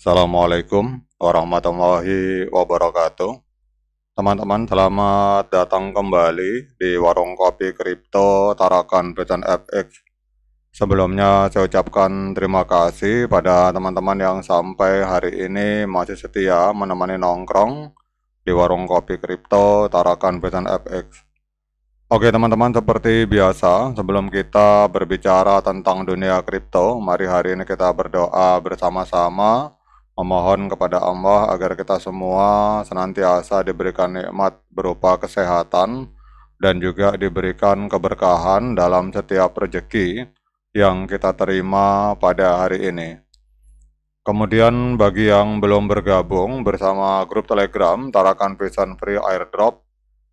Assalamualaikum warahmatullahi wabarakatuh. Teman-teman, selamat datang kembali di Warung Kopi Kripto Tarakan Beten FX. Sebelumnya saya ucapkan terima kasih pada teman-teman yang sampai hari ini masih setia menemani nongkrong di Warung Kopi Kripto Tarakan Beten FX. Oke teman-teman, seperti biasa, sebelum kita berbicara tentang dunia kripto, mari hari ini kita berdoa bersama-sama, memohon kepada Allah agar kita semua senantiasa diberikan nikmat berupa kesehatan dan juga diberikan keberkahan dalam setiap rezeki yang kita terima pada hari ini. Kemudian bagi yang belum bergabung bersama grup Telegram Tarakan Pesan Free Airdrop,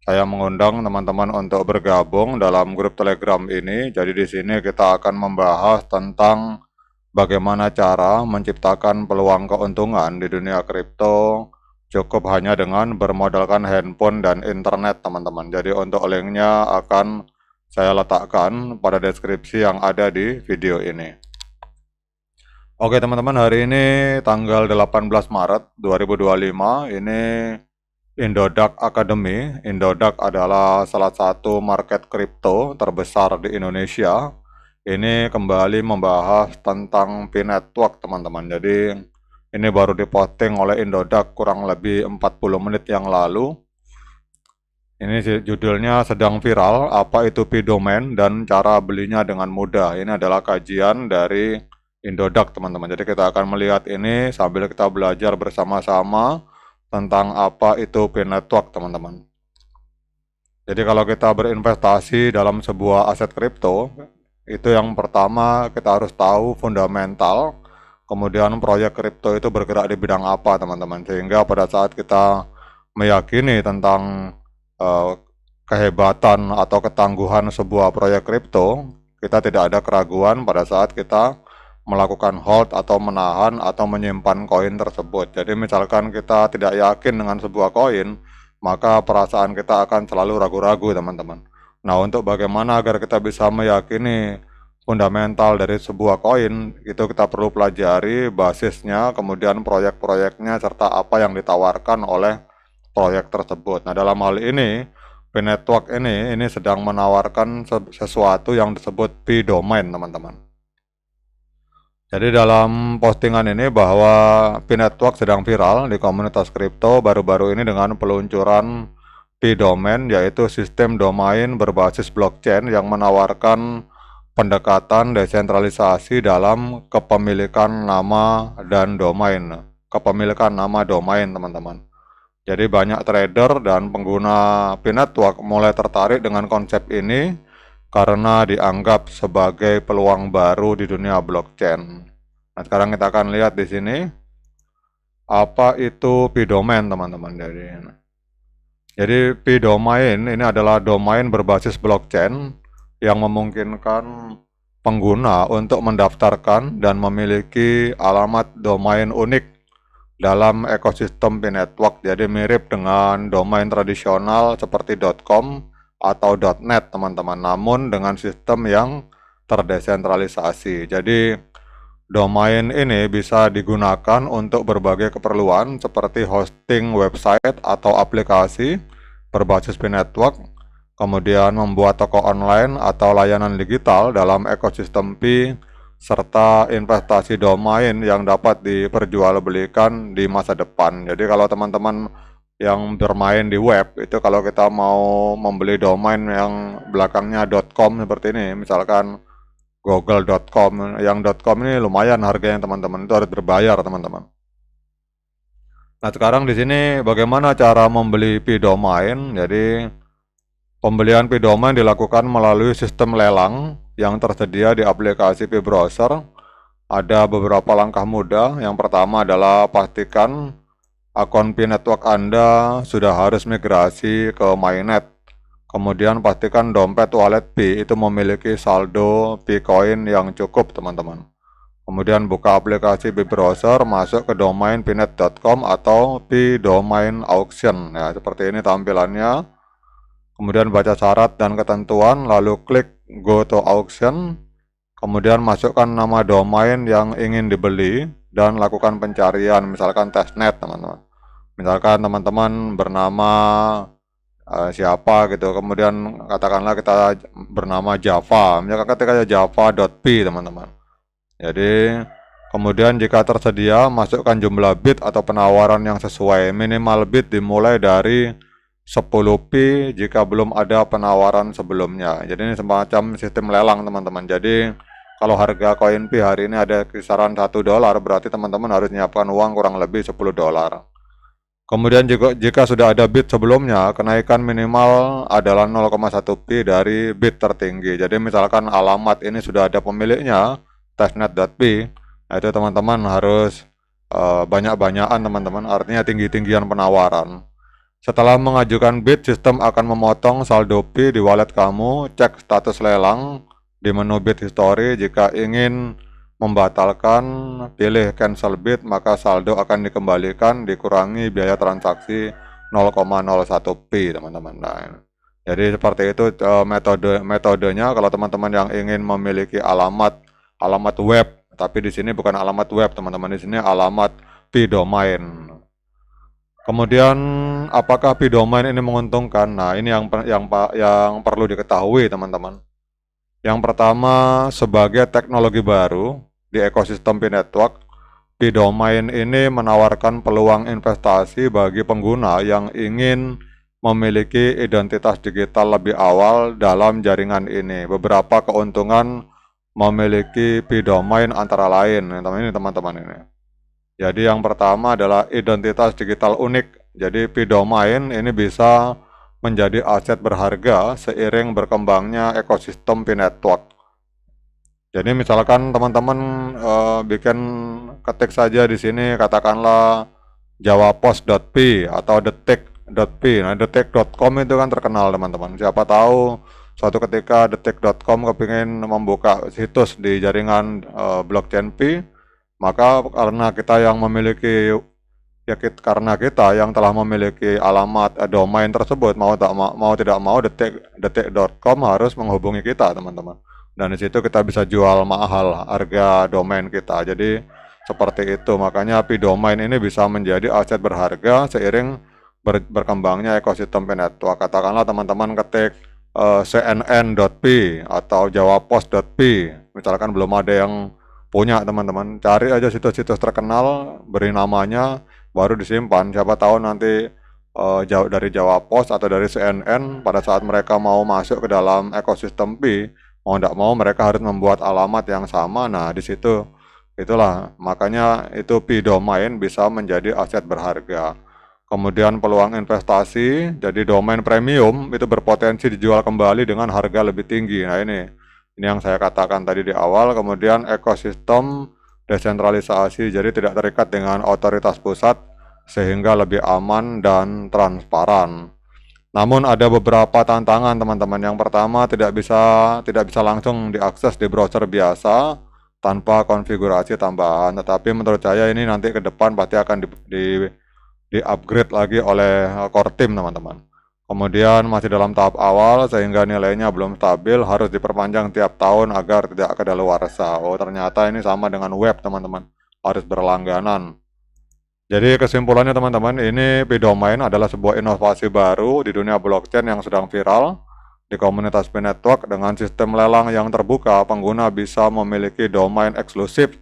saya mengundang teman-teman untuk bergabung dalam grup Telegram ini. Jadi di sini kita akan membahas tentang bagaimana cara menciptakan peluang keuntungan di dunia kripto cukup hanya dengan bermodalkan handphone dan internet, teman-teman. Jadi untuk linknya akan saya letakkan pada deskripsi yang ada di video ini. Oke teman-teman, hari ini tanggal 18 Maret 2025, ini Indodax Academy. Indodax adalah salah satu market kripto terbesar di Indonesia. Ini kembali membahas tentang P-Network, teman-teman. Jadi ini baru diposting oleh Indodax kurang lebih 40 menit yang lalu. Ini judulnya sedang viral, apa itu P-Domain dan cara belinya dengan mudah. Ini adalah kajian dari Indodax, teman-teman. Jadi kita akan melihat ini sambil kita belajar bersama-sama tentang apa itu P-Network, teman-teman. Jadi kalau kita berinvestasi dalam sebuah aset kripto, itu yang pertama kita harus tahu fundamental, kemudian proyek kripto itu bergerak di bidang apa, teman-teman. Sehingga pada saat kita meyakini tentang kehebatan atau ketangguhan sebuah proyek kripto, kita tidak ada keraguan pada saat kita melakukan hold atau menahan atau menyimpan koin tersebut. Jadi misalkan kita tidak yakin dengan sebuah koin, maka perasaan kita akan selalu ragu-ragu, teman-teman. Nah, untuk bagaimana agar kita bisa meyakini fundamental dari sebuah koin, itu kita perlu pelajari basisnya, kemudian proyek-proyeknya, serta apa yang ditawarkan oleh proyek tersebut. Nah, dalam hal ini, P-Network ini sedang menawarkan sesuatu yang disebut P-Domain, teman-teman. Jadi dalam postingan ini bahwa P-Network sedang viral di komunitas kripto baru-baru ini dengan peluncuran P-Domain, yaitu sistem domain berbasis blockchain yang menawarkan pendekatan desentralisasi dalam kepemilikan nama dan domain. Kepemilikan nama domain, teman-teman. Jadi banyak trader dan pengguna P-Network mulai tertarik dengan konsep ini karena dianggap sebagai peluang baru di dunia blockchain. Nah, sekarang kita akan lihat di sini apa itu P-Domain, teman-teman. Jadi P-Domain ini adalah domain berbasis blockchain yang memungkinkan pengguna untuk mendaftarkan dan memiliki alamat domain unik dalam ekosistem P-Network. Jadi mirip dengan domain tradisional seperti .com atau .net, teman-teman, namun dengan sistem yang terdesentralisasi. Jadi domain ini bisa digunakan untuk berbagai keperluan seperti hosting website atau aplikasi berbasis P-Network, kemudian membuat toko online atau layanan digital dalam ekosistem P, serta investasi domain yang dapat diperjualbelikan di masa depan. Jadi kalau teman-teman yang bermain di web, itu kalau kita mau membeli domain yang belakangnya .com seperti ini, misalkan google.com, yang .com ini lumayan harganya, teman-teman, itu harus berbayar, teman-teman. Nah, sekarang di sini bagaimana cara membeli P-Domain? Jadi pembelian P-Domain dilakukan melalui sistem lelang yang tersedia di aplikasi P-Browser. Ada beberapa langkah mudah. Yang pertama adalah pastikan akun P-Network Anda sudah harus migrasi ke Mainnet. Kemudian pastikan dompet wallet P itu memiliki saldo P-Coin yang cukup, teman-teman. Kemudian buka aplikasi P-Browser, masuk ke domain pnet.com atau P-Domain Auction. Ya, seperti ini tampilannya. Kemudian baca syarat dan ketentuan, lalu klik Go to Auction. Kemudian masukkan nama domain yang ingin dibeli. dan lakukan pencarian, misalkan testnet teman-teman. Misalkan teman-teman bernama siapa gitu, kemudian katakanlah kita bernama Java, misalkan ketika java.p teman-teman. Jadi kemudian jika tersedia, masukkan jumlah bit atau penawaran yang sesuai. Minimal bit dimulai dari 10p jika belum ada penawaran sebelumnya. Jadi ini semacam sistem lelang teman-teman. Jadi kalau harga koin P hari ini ada kisaran $1, berarti teman-teman harus menyiapkan uang kurang lebih $10. Kemudian juga jika sudah ada bit sebelumnya, kenaikan minimal adalah 0,1p dari bit tertinggi. Jadi misalkan alamat ini sudah ada pemiliknya, testnet.p, nah itu teman-teman harus banyak-banyakan teman-teman, artinya tinggi-tinggian penawaran. Setelah mengajukan bid, sistem akan memotong saldo P di wallet kamu. Cek status lelang di menu bid history. Jika ingin membatalkan, pilih cancel bid, maka saldo akan dikembalikan dikurangi biaya transaksi 0,01p teman-teman. Nah, jadi seperti itu metodenya kalau teman-teman yang ingin memiliki alamat web, tapi di sini bukan alamat web teman-teman, di sini alamat p-domain. Kemudian apakah p-domain ini menguntungkan? Nah, ini yang perlu diketahui teman-teman. Yang pertama, sebagai teknologi baru di ekosistem p-network, p-domain ini menawarkan peluang investasi bagi pengguna yang ingin memiliki identitas digital lebih awal dalam jaringan ini. Beberapa keuntungan memiliki p-domain antara lain, ini teman-teman ini. Jadi yang pertama adalah identitas digital unik. Jadi p-domain ini bisa menjadi aset berharga seiring berkembangnya ekosistem p-network. Jadi misalkan teman-teman ketik saja di sini katakanlah javapost.p atau detik.p. Nah, detik.com itu kan terkenal teman-teman. Siapa tahu suatu ketika detik.com kepingin membuka situs di jaringan blockchain P, maka karena kita yang telah memiliki alamat domain tersebut, mau tidak mau detik.com harus menghubungi kita teman-teman. Dan di situ kita bisa jual mahal harga domain kita. Jadi seperti itu, makanya p-domain ini bisa menjadi aset berharga seiring berkembangnya ekosistem p-network. Katakanlah teman-teman ketik cnn.p atau javapost.p, misalkan belum ada yang punya teman-teman, cari aja situs-situs terkenal, beri namanya, baru disimpan. Siapa tahu nanti dari Javapost atau dari CNN, pada saat mereka mau masuk ke dalam ekosistem P, mau tidak mau mereka harus membuat alamat yang sama. Nah, di situ itulah makanya itu p-domain bisa menjadi aset berharga. Kemudian peluang investasi, jadi domain premium itu berpotensi dijual kembali dengan harga lebih tinggi. Nah, ini yang saya katakan tadi di awal. Kemudian ekosistem desentralisasi, jadi tidak terikat dengan otoritas pusat sehingga lebih aman dan transparan. Namun ada beberapa tantangan teman-teman. Yang pertama, tidak bisa langsung diakses di browser biasa tanpa konfigurasi tambahan. Tetapi menurut saya ini nanti ke depan pasti akan di-upgrade lagi oleh core team teman-teman. Kemudian masih dalam tahap awal sehingga nilainya belum stabil, harus diperpanjang tiap tahun agar tidak kadaluarsa. Oh, ternyata ini sama dengan web teman-teman, harus berlangganan. Jadi kesimpulannya teman-teman, ini p-domain adalah sebuah inovasi baru di dunia blockchain yang sedang viral. Di komunitas p-network dengan sistem lelang yang terbuka, pengguna bisa memiliki domain eksklusif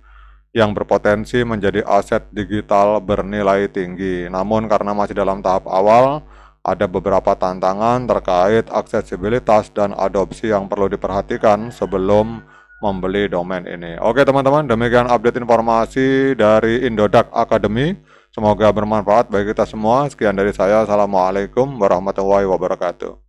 yang berpotensi menjadi aset digital bernilai tinggi. Namun karena masih dalam tahap awal, ada beberapa tantangan terkait aksesibilitas dan adopsi yang perlu diperhatikan sebelum membeli domain ini. Oke teman-teman, demikian update informasi dari Indodax Academy. Semoga bermanfaat bagi kita semua. Sekian dari saya. Assalamualaikum warahmatullahi wabarakatuh.